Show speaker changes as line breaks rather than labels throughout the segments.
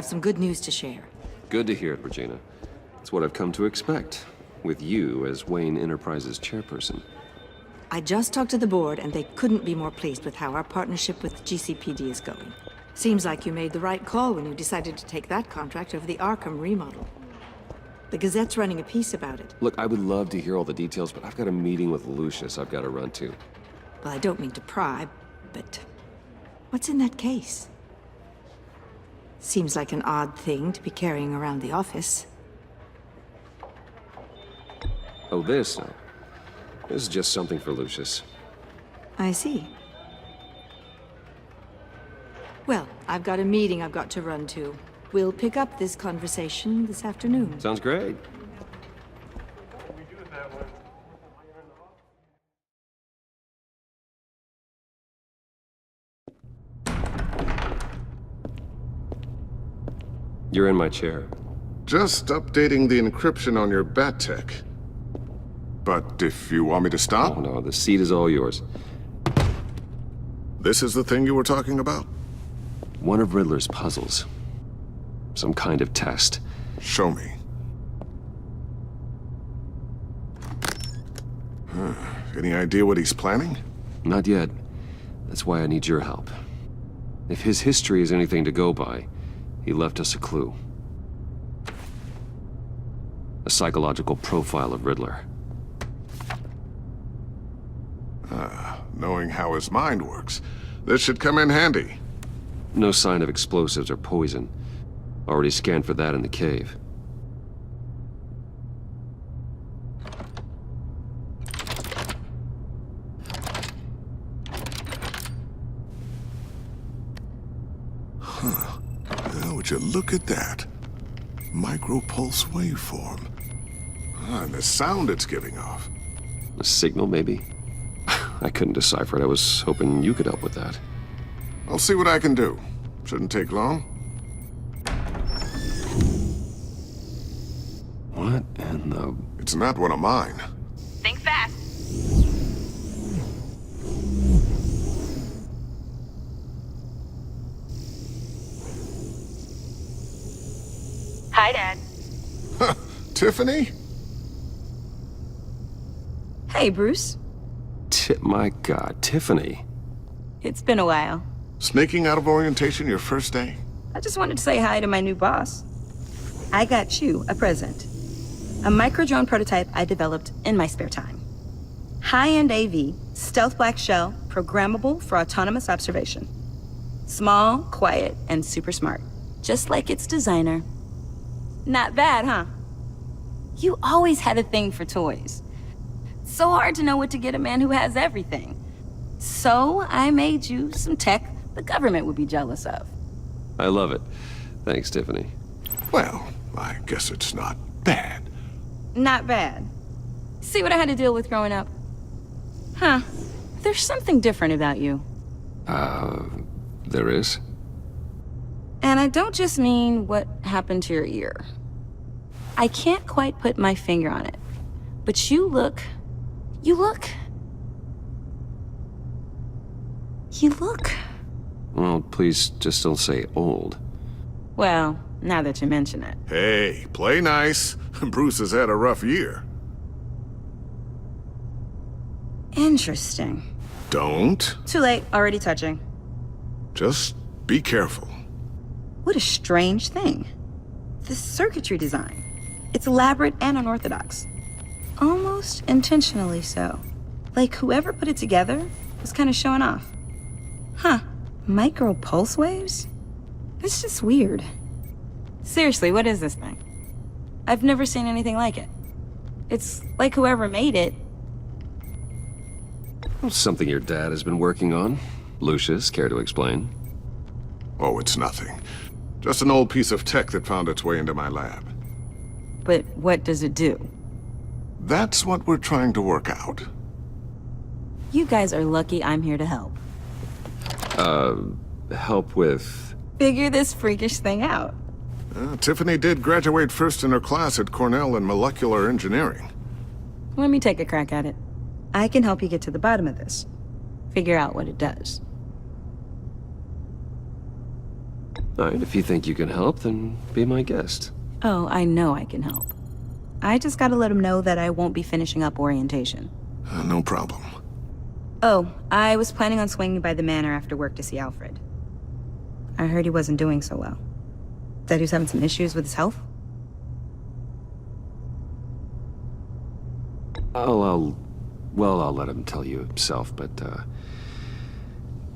some good news to share.
Good to hear it, Regina. It's what I've come to expect, with you as Wayne Enterprises chairperson.
I just talked to the board, and they couldn't be more pleased with how our partnership with GCPD is going. Seems like you made the right call when you decided to take that contract over the Arkham remodel. The Gazette's running a piece about it.
Look, I would love to hear all the details, but I've got a meeting with Lucius I've got to run to.
Well, I don't mean to pry, but what's in that case? Seems like an odd thing to be carrying around the office.
Oh, this? No. This is just something for Lucius.
I see. Well, I've got a meeting I've got to run to. We'll pick up this conversation this afternoon.
Sounds great. You're in my chair.
Just updating the encryption on your bat tech. But if you want me to stop...
Oh no, the seat is all yours.
This is the thing you were talking about?
One of Riddler's puzzles. Some kind of test.
Show me. Any idea what he's planning?
Not yet. That's why I need your help. If his history is anything to go by, he left us a clue. A psychological profile of Riddler.
Knowing how his mind works, this should come in handy.
No sign of explosives or poison. Already scanned for that in the cave.
Well, would you look at that? Micropulse waveform. And the sound it's giving off.
A signal, maybe? I couldn't decipher it. I was hoping you could help with that.
I'll see what I can do. Shouldn't take long.
What in the...
It's not one of mine.
Think fast. Hi, Dad.
Tiffany?
Hey, Bruce.
My God, Tiffany.
It's been a while.
Sneaking out of orientation your first day?
I just wanted to say hi to my new boss. I got you a present. A micro-drone prototype I developed in my spare time. High-end AV, stealth black shell, programmable for autonomous observation. Small, quiet, and super smart. Just like its designer. Not bad, huh? You always had a thing for toys. So hard to know what to get a man who has everything. So I made you some tech the government would be jealous of.
I love it. Thanks, Tiffany.
Well, I guess it's not bad.
Not bad. See what I had to deal with growing up? Huh. There's something different about you.
There is?
And I don't just mean what happened to your ear. I can't quite put my finger on it. But you look...
Well, please just don't say old.
Well, now that you mention it.
Hey, play nice. Bruce has had a rough year.
Interesting.
Don't.
Too late, already touching.
Just be careful.
What a strange thing. The circuitry design. It's elaborate and unorthodox. Almost intentionally so. Like whoever put it together was kind of showing off. Huh. Micro pulse waves? It's just weird. Seriously, what is this thing? I've never seen anything like it. It's like whoever made it.
Well, something your dad has been working on. Lucius, care to explain?
Oh, it's nothing. Just an old piece of tech that found its way into my lab.
But what does it do?
That's what we're trying to work out.
You guys are lucky I'm here to help.
Help with...
Figure this freakish thing out.
Tiffany did graduate first in her class at Cornell in molecular engineering.
Let me take a crack at it. I can help you get to the bottom of this. Figure out what it does.
All right, if you think you can help, then be my guest.
Oh, I know I can help. I just gotta let him know that I won't be finishing up orientation.
No problem.
Oh, I was planning on swinging by the manor after work to see Alfred. I heard he wasn't doing so well. Said he was having some issues with his health.
I'll let him tell you himself, but,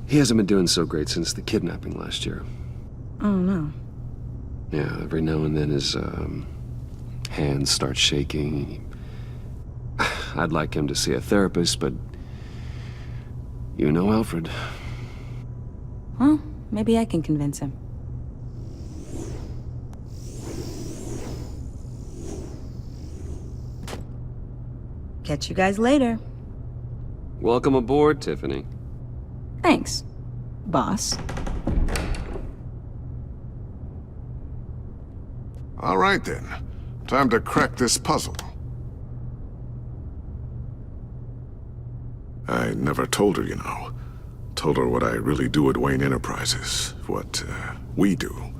he hasn't been doing so great since the kidnapping last year.
Oh, no.
Yeah, every now and then his, hands start shaking. I'd like him to see a therapist, but you know Alfred.
Well, maybe I can convince him. Catch you guys later.
Welcome aboard, Tiffany.
Thanks, boss.
All right then. Time to crack this puzzle. I never told her, you know. Told her what I really do at Wayne Enterprises. What, we do.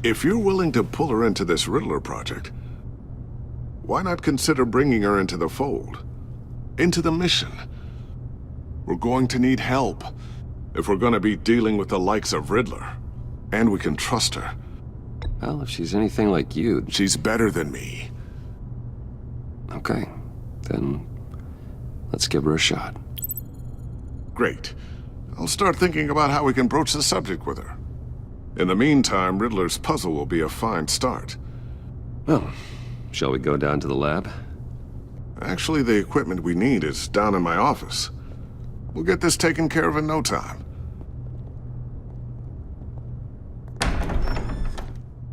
If you're willing to pull her into this Riddler project, why not consider bringing her into the fold? Into the mission? We're going to need help if we're going to be dealing with the likes of Riddler. And we can trust her.
Well, if she's anything like you...
She's better than me.
Okay, then let's give her a shot.
Great. I'll start thinking about how we can broach the subject with her. In the meantime, Riddler's puzzle will be a fine start.
Well, shall we go down to the lab?
Actually, the equipment we need is down in my office. We'll get this taken care of in no time.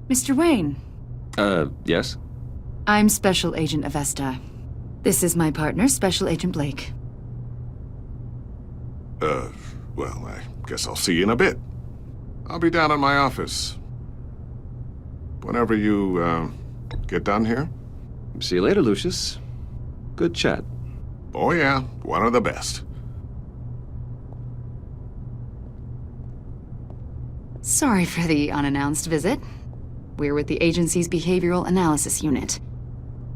Mr. Wayne,
Yes?
I'm Special Agent Avesta. This is my partner, Special Agent Blake.
Well, I guess I'll see you in a bit. I'll be down in my office. Whenever you, get done here.
See you later, Lucius. Good chat.
Oh yeah, one of the best.
Sorry for the unannounced visit. We're with the agency's Behavioral Analysis Unit.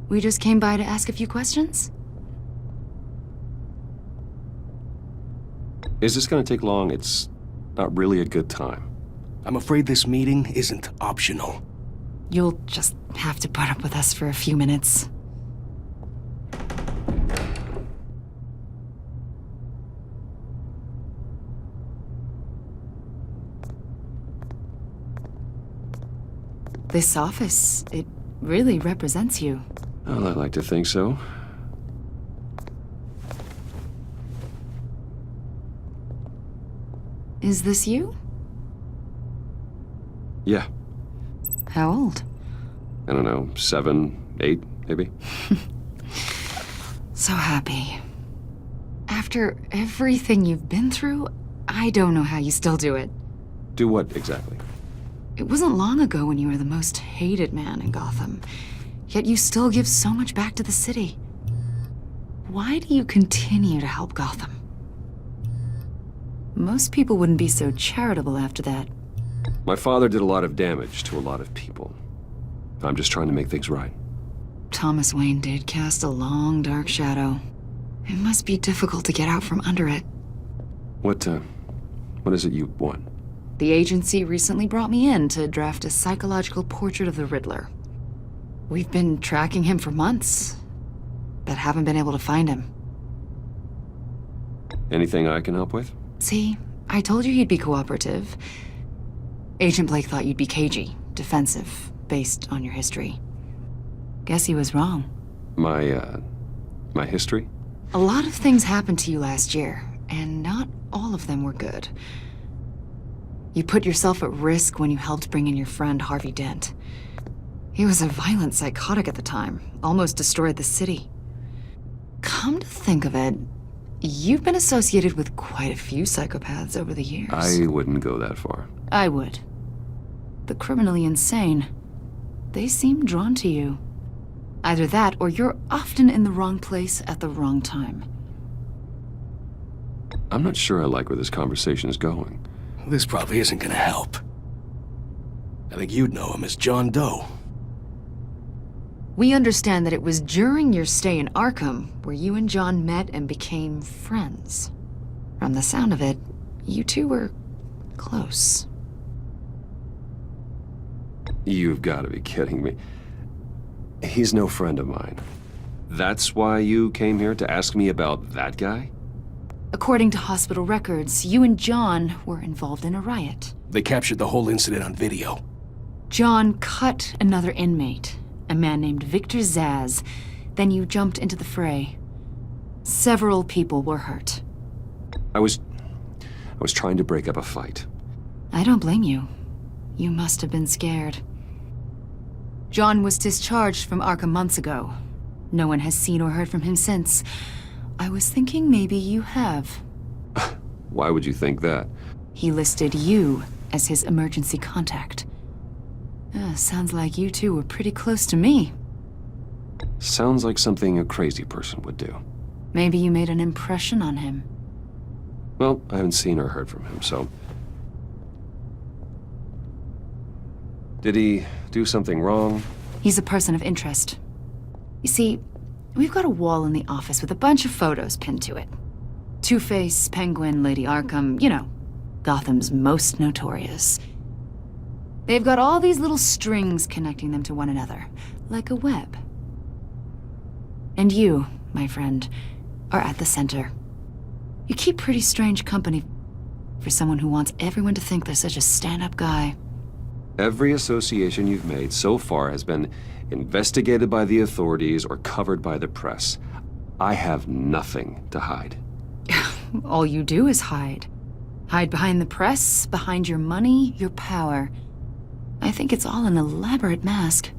We just came by to ask a few questions.
Is this gonna take long? It's not really a good time.
I'm afraid this meeting isn't optional.
You'll just have to put up with us for a few minutes. This office, it really represents you.
Well, I like to think so.
Is this you?
Yeah.
How old?
I don't know, 7, 8, maybe?
So happy. After everything you've been through, I don't know how you still do it.
Do what, exactly?
It wasn't long ago when you were the most hated man in Gotham, yet you still give so much back to the city. Why do you continue to help Gotham? Most people wouldn't be so charitable after that.
My father did a lot of damage to a lot of people. I'm just trying to make things right.
Thomas Wayne did cast a long, dark shadow. It must be difficult to get out from under it.
What is it you want?
The agency recently brought me in to draft a psychological portrait of the Riddler. We've been tracking him for months, but haven't been able to find him.
Anything I can help with?
See, I told you he'd be cooperative. Agent Blake thought you'd be cagey, defensive, based on your history. Guess he was wrong.
My history?
A lot of things happened to you last year, and not all of them were good. You put yourself at risk when you helped bring in your friend Harvey Dent. He was a violent psychotic at the time, almost destroyed the city. Come to think of it, you've been associated with quite a few psychopaths over the years.
I wouldn't go that far.
I would. The criminally insane. They seem drawn to you. Either that, or you're often in the wrong place at the wrong time.
I'm not sure I like where this conversation is going.
This probably isn't gonna help. I think you'd know him as John Doe.
We understand that it was during your stay in Arkham where you and John met and became friends. From the sound of it, you two were close.
You've got to be kidding me. He's no friend of mine. That's why you came here to ask me about that guy?
According to hospital records, you and John were involved in a riot.
They captured the whole incident on video.
John cut another inmate, a man named Victor Zaz. Then you jumped into the fray. Several people were hurt.
I was trying to break up a fight.
I don't blame you. You must have been scared. John was discharged from Arkham months ago. No one has seen or heard from him since. I was thinking maybe you have.
Why would you think that?
He listed you as his emergency contact. Sounds like you two were pretty close to me.
Sounds like something a crazy person would do.
Maybe you made an impression on him.
Well, I haven't seen or heard from him, so... Did he do something wrong?
He's a person of interest. You see, we've got a wall in the office with a bunch of photos pinned to it. Two-Face, Penguin, Lady Arkham, you know, Gotham's most notorious. They've got all these little strings connecting them to one another, like a web. And you, my friend, are at the center. You keep pretty strange company for someone who wants everyone to think they're such a stand-up guy.
Every association you've made so far has been investigated by the authorities or covered by the press. I have nothing to hide.
All you do is hide. Hide behind the press, behind your money, your power. I think it's all an elaborate mask.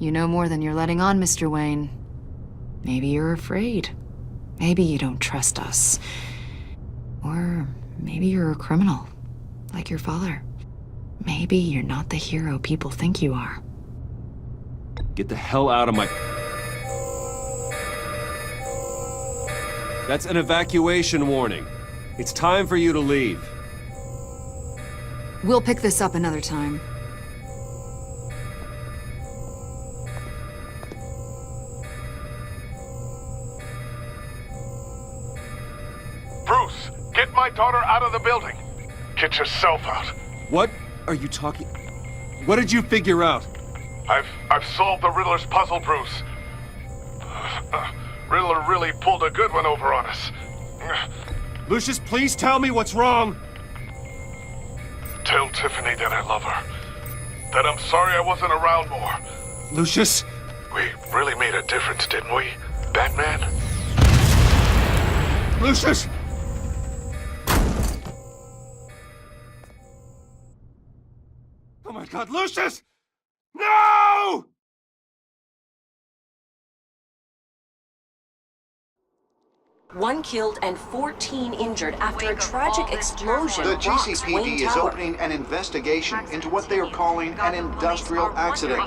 You know more than you're letting on, Mr. Wayne. Maybe you're afraid. Maybe you don't trust us. Or maybe you're a criminal, like your father. Maybe you're not the hero people think you are.
Get the hell out of my... That's an evacuation warning. It's time for you to leave.
We'll pick this up another time.
Bruce, get my daughter out of the building. Get yourself out.
What are you talking... What did you figure out?
I've solved the Riddler's puzzle, Bruce. Riddler really pulled a good one over on us.
Lucius, please tell me what's wrong.
Tell Tiffany that I love her. That I'm sorry I wasn't around more.
Lucius?
We really made a difference, didn't we, Batman?
Lucius! Oh my God, Lucius! No!
One killed and 14 injured after a tragic explosion
The
rocks
GCPD
Wayne
is
Tower.
opening an investigation into what they are calling an industrial accident.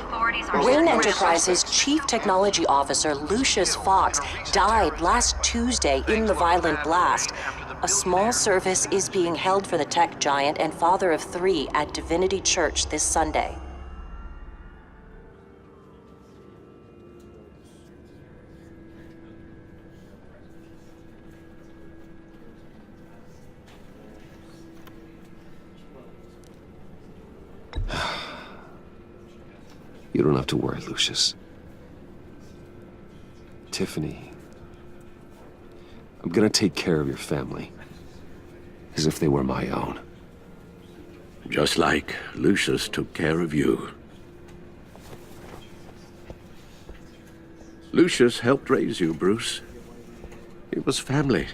Wayne Enterprises' chief technology officer, Lucius Fox, died last Tuesday in the violent blast. A small service is being held for the tech giant and father of 3 at Divinity Church this Sunday.
You don't have to worry, Lucius. Tiffany, I'm gonna take care of your family. As if they were my own.
Just like Lucius took care of you. Lucius helped raise you, Bruce. It was family.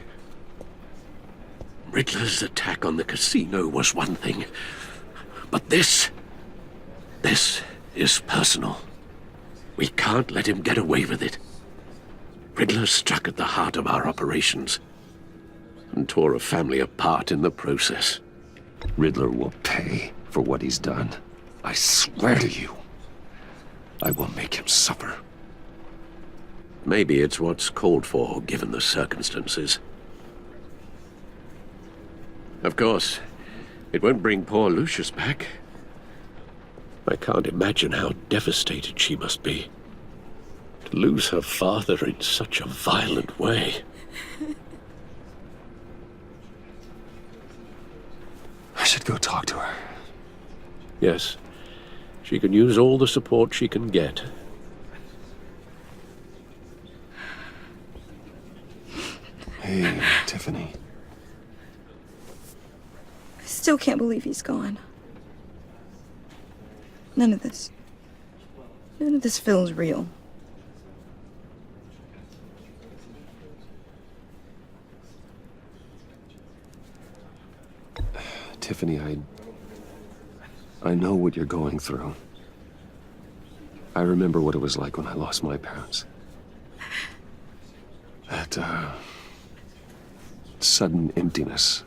Riddler's attack on the casino was one thing. But this is personal. We can't let him get away with it. Riddler struck at the heart of our operations and tore a family apart in the process.
Riddler will pay for what he's done. I swear to you, I will make him suffer.
Maybe it's what's called for, given the circumstances. Of course, it won't bring poor Lucius back. I can't imagine how devastated she must be. To lose her father in such a violent way.
I should go talk to her.
Yes, she can use all the support she can get.
Hey, Tiffany.
I still can't believe he's gone. None of this feels real.
Tiffany, I know what you're going through. I remember what it was like when I lost my parents. That, sudden emptiness.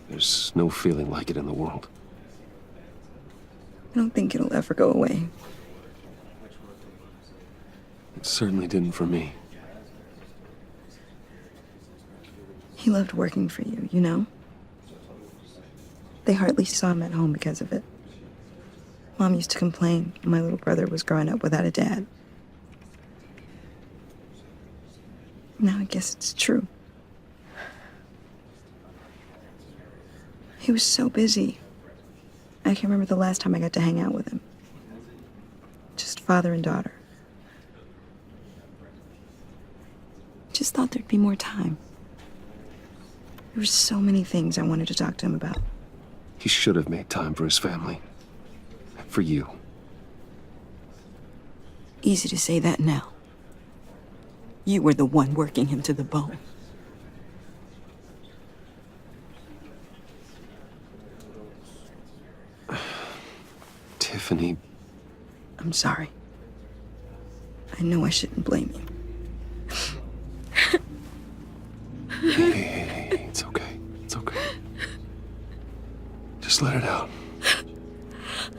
There's no feeling like it in the world.
I don't think it'll ever go away.
It certainly didn't for me.
He loved working for you, you know? They hardly saw him at home because of it. Mom used to complain my little brother was growing up without a dad. Now I guess it's true. He was so busy. I can't remember the last time I got to hang out with him. Just father and daughter. Just thought there'd be more time. There were so many things I wanted to talk to him about.
He should have made time for his family. For you.
Easy to say that now. You were the one working him to the bone.
Tiffany.
I'm sorry. I know I shouldn't blame you.
Hey, it's okay. It's okay. Just let it out.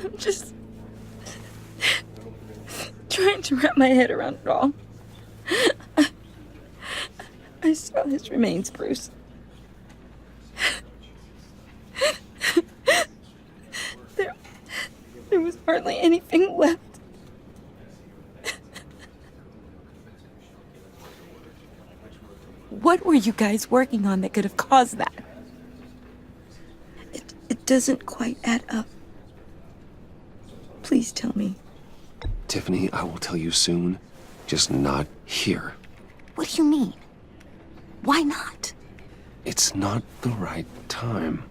I'm just trying to wrap my head around it all. I saw his remains, Bruce. There was hardly anything left. What were you guys working on that could have caused that? It doesn't quite add up. Please tell me.
Tiffany, I will tell you soon. Just not here.
What do you mean? Why not?
It's not the right time.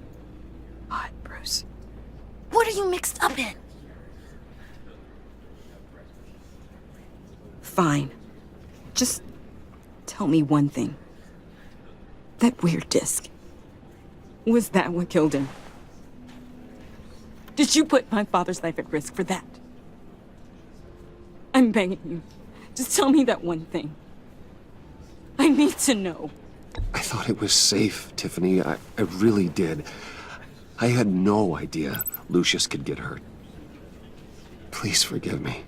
What, Bruce?
What are you mixed up in?
Fine. Just tell me one thing. That weird disc. Was that what killed him? Did you put my father's life at risk for that? I'm begging you. Just tell me that one thing. I need to know.
I thought it was safe, Tiffany. I really did. I had no idea Lucius could get hurt. Please forgive me.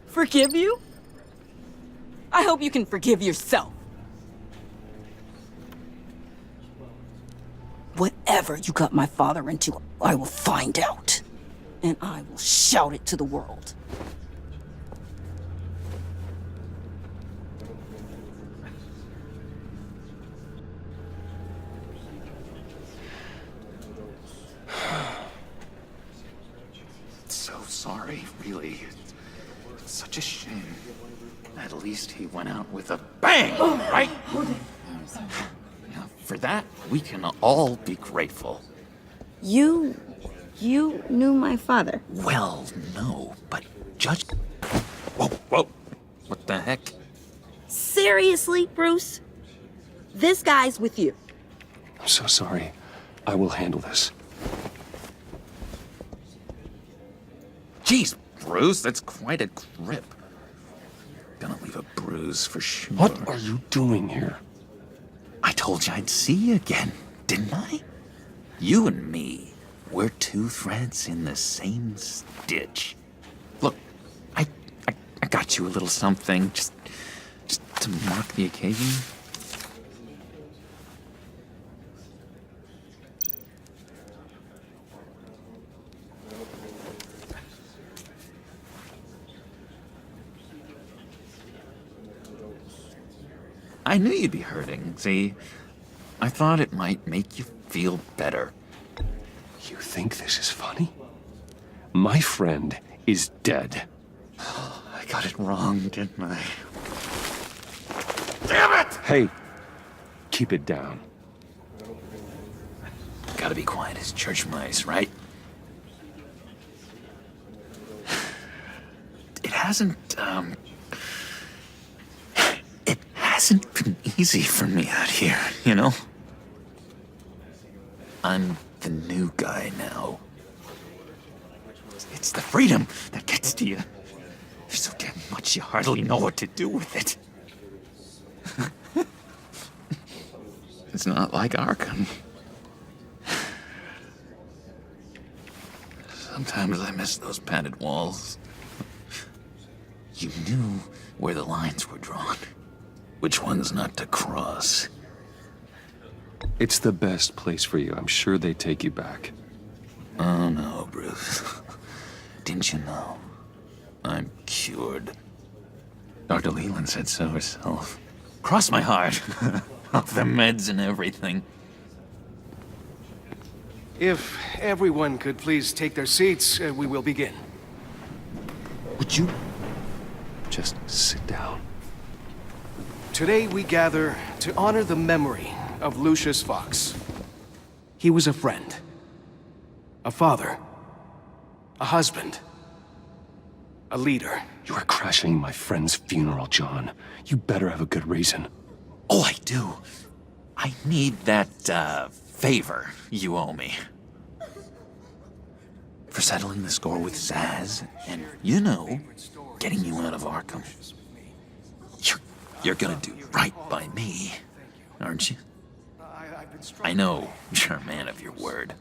Forgive you? I hope you can forgive yourself. Whatever you got my father into, I will find out. And I will shout it to the world.
So sorry, really. It's such a shame. At least he went out with a bang, right? Now, for that, we can all be grateful.
You knew my father?
Well, no, but Judge... Whoa. What the heck?
Seriously, Bruce? This guy's with you.
I'm so sorry. I will handle this.
Jeez, Bruce, that's quite a grip. Gonna leave a bruise for sure.
What are you doing here?
I told you I'd see you again, didn't I? You and me, we're two threads in the same stitch. Look, I got you a little something, just to mark the occasion. I knew you'd be hurting, see? I thought it might make you feel better.
You think this is funny? My friend is dead.
I got it wrong, didn't I? Damn it!
Hey, keep it down.
Gotta be quiet as church mice, right? It hasn't been easy for me out here, you know? I'm the new guy now. It's the freedom that gets to you. There's so damn much you hardly know what to do with it. It's not like Arkham. Sometimes I miss those padded walls. You knew where the lines were drawn. Which ones not to cross.
It's the best place for you. I'm sure they take you back.
Oh no, Bruce. Didn't you know? I'm cured. Dr. Leland said so herself. Cross my heart. Off the meds and everything.
If everyone could please take their seats, we will begin.
Would you?
Just sit down.
Today we gather to honor the memory of Lucius Fox. He was a friend, a father, a husband, a leader.
You are crashing my friend's funeral, John. You better have a good reason.
Oh, I do. I need that, favor you owe me. For settling the score with Zaz, and, you know, getting you out of Arkham. You're gonna do right by me, aren't you? I know you're a man of your word.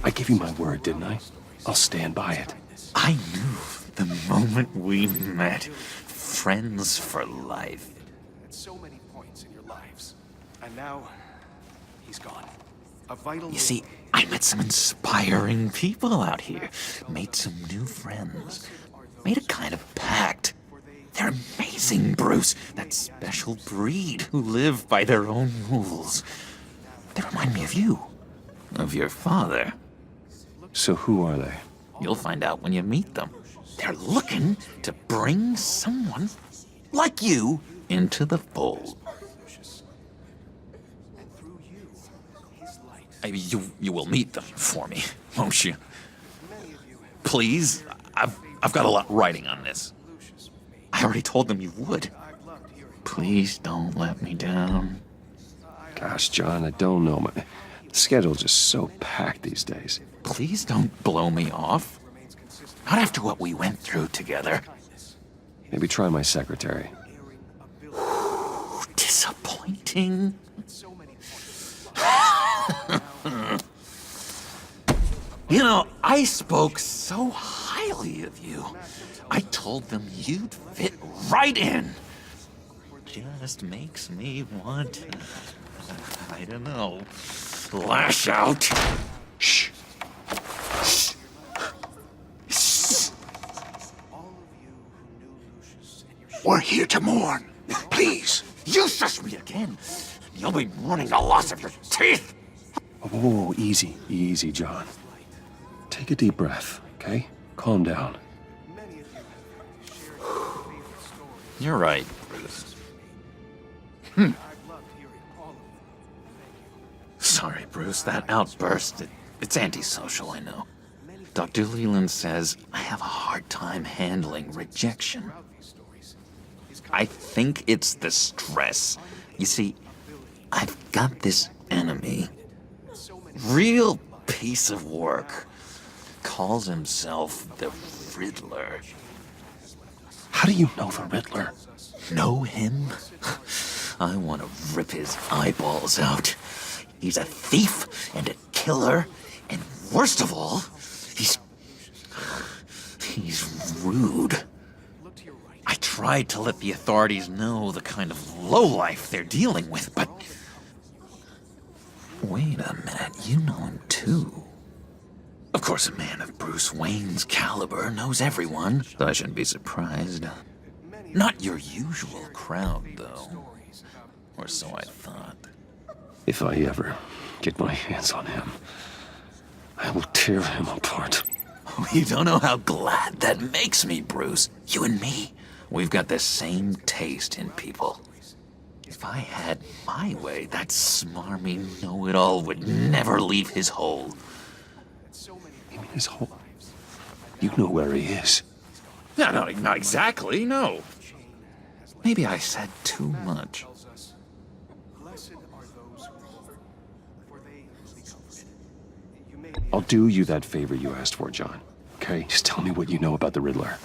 I gave you my word, didn't I? I'll stand by it.
I knew the moment we met. Friends for life.
At so many points in your lives. And now, he's gone. A vital...
You see, I met some inspiring people out here. Made some new friends. Made a kind of pact. They're amazing, Bruce. That special breed who live by their own rules. They remind me of you. Of your father.
So who are they?
You'll find out when you meet them. They're looking to bring someone like you into the fold. You will meet them for me, won't you? Please? I've got a lot riding on this. I already told them you would. Please don't let me down.
Gosh, John, I don't know. My schedule's just so packed these days.
Please don't blow me off. Not after what we went through together.
Maybe try my secretary.
Disappointing. You know, I spoke so highly of you. I told them you'd fit right in. Just makes me want to, I don't know, lash out. Shh. Shh. Shh.
We're here to mourn. Please.
You shush me again. You'll be mourning the loss of your teeth.
Whoa, easy, easy, John. Take a deep breath, okay? Calm down.
You're right, Bruce. Sorry, Bruce, that outburst, it's antisocial, I know. Dr. Leland says I have a hard time handling rejection. I think it's the stress. You see, I've got this enemy. Real piece of work. Calls himself the Riddler.
How do you know the Riddler?
Know him? I want to rip his eyeballs out. He's a thief and a killer, and worst of all, he's rude. I tried to let the authorities know the kind of lowlife they're dealing with, but... Wait a minute, you know him too. Of course, a man of Bruce Wayne's caliber knows everyone, so I shouldn't be surprised. Not your usual crowd, though. Or so I thought.
If I ever get my hands on him, I will tear him apart.
You don't know how glad that makes me, Bruce. You and me, we've got the same taste in people. If I had my way, that smarmy know-it-all would never leave his hole.
You mean his hole? You know where he is.
No, not exactly, no. Maybe I said too much.
I'll do you that favor you asked for, John. Okay? Just tell me what you know about the Riddler.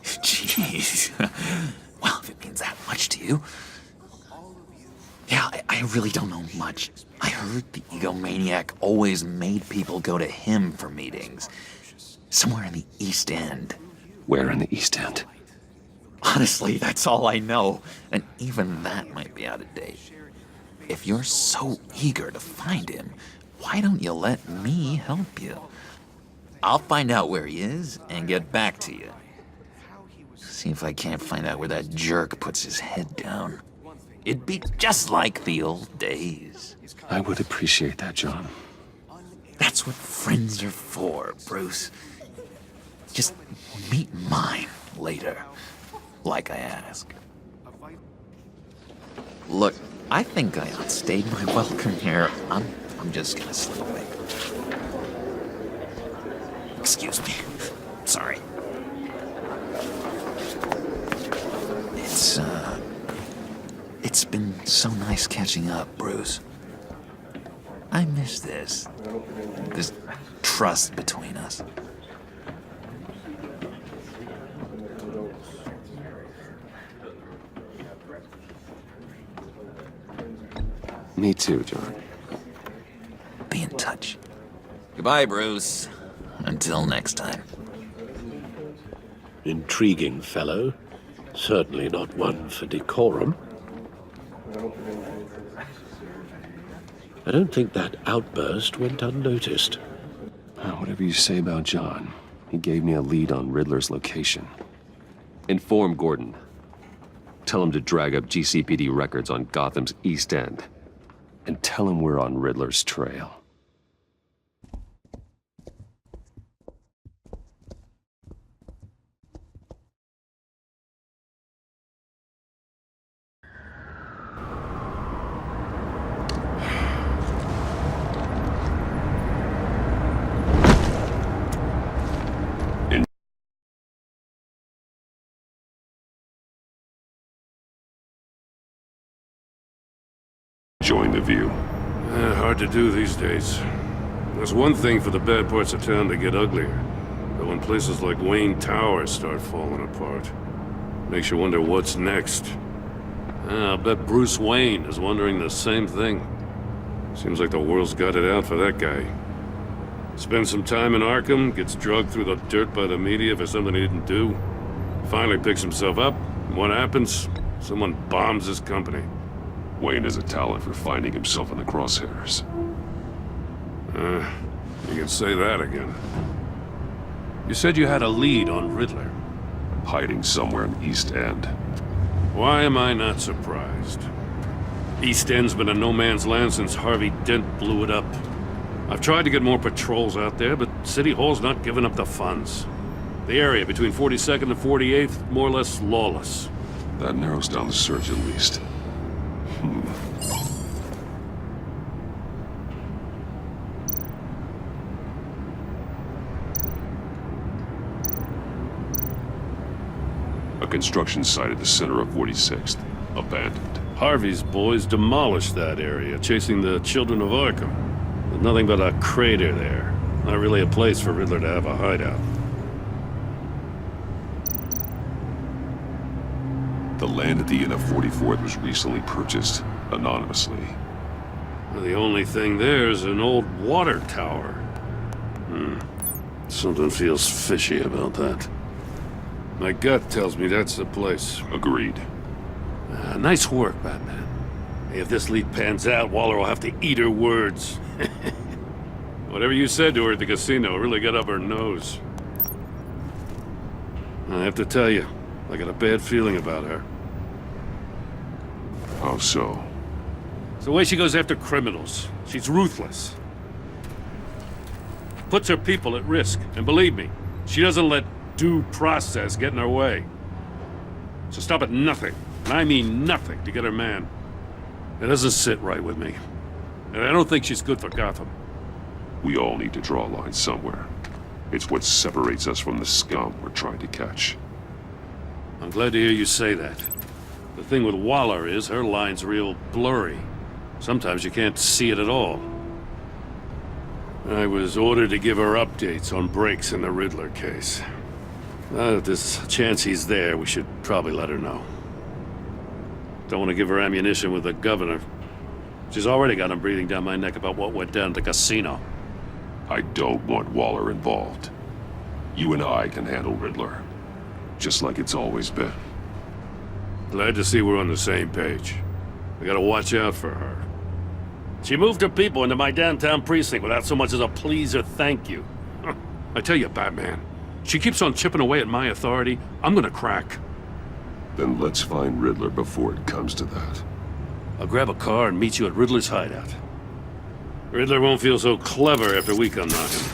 Jeez. Well, if it means that much to you. Yeah, I really don't know much. I heard the egomaniac always made people go to him for meetings. Somewhere in the East End.
Where in the East End?
Honestly, that's all I know. And even that might be out of date. If you're so eager to find him, why don't you let me help you? I'll find out where he is and get back to you. See if I can't find out where that jerk puts his head down. It'd be just like the old days.
I would appreciate that, John.
That's what friends are for, Bruce. Just meet mine later, like I asked. Look, I think I outstayed my welcome here. I'm just gonna slip away. Excuse me. Sorry. It's been so nice catching up, Bruce. I miss this trust between us.
Me too, John.
Be in touch. Goodbye, Bruce. Until next time.
Intriguing fellow. Certainly not one for decorum. I don't think that outburst went unnoticed.
Whatever you say about John, he gave me a lead on Riddler's location. Inform Gordon. Tell him to drag up GCPD records on Gotham's East End. And tell him we're on Riddler's trail. Enjoying the view.
Hard to do these days. There's one thing for the bad parts of town to get uglier. But when places like Wayne Tower start falling apart, makes you wonder what's next. I'll bet Bruce Wayne is wondering the same thing. Seems like the world's got it out for that guy. Spends some time in Arkham, gets dragged through the dirt by the media for something he didn't do. Finally picks himself up, and what happens? Someone bombs his company.
Wayne has a talent for finding himself in the crosshairs.
You can say that again. You said you had a lead on Riddler.
Hiding somewhere in the East End.
Why am I not surprised? East End's been a no-man's land since Harvey Dent blew it up. I've tried to get more patrols out there, but City Hall's not giving up the funds. The area between 42nd and 48th, more or less lawless.
That narrows down the search at least. A construction site at the center of 46th. Abandoned.
Harvey's boys demolished that area, chasing the children of Arkham. There's nothing but a crater there. Not really a place for Riddler to have a hideout.
The land at the end of 44th was recently purchased, anonymously.
The only thing there is an old water tower. Something feels fishy about that. My gut tells me that's the place.
Agreed.
Nice work, Batman. If this lead pans out, Waller will have to eat her words. Whatever you said to her at the casino really got up her nose. I have to tell you, I got a bad feeling about her.
How so?
It's the way she goes after criminals. She's ruthless. Puts her people at risk. And believe me, she doesn't let due process get in her way. So stop at nothing, and I mean nothing, to get her man. It doesn't sit right with me. And I don't think she's good for Gotham.
We all need to draw a line somewhere. It's what separates us from the scum we're trying to catch.
I'm glad to hear you say that. The thing with Waller is her line's real blurry. Sometimes you can't see it at all. I was ordered to give her updates on breaks in the Riddler case. If there's a chance he's there, we should probably let her know. Don't want to give her ammunition with the governor. She's already got him breathing down my neck about what went down at the casino.
I don't want Waller involved. You and I can handle Riddler. Just like it's always been.
Glad to see we're on the same page. We gotta watch out for her. She moved her people into my downtown precinct without so much as a please or thank you. I tell you, Batman, she keeps on chipping away at my authority. I'm gonna crack.
Then let's find Riddler before it comes to that.
I'll grab a car and meet you at Riddler's hideout. Riddler won't feel so clever after we come knocking.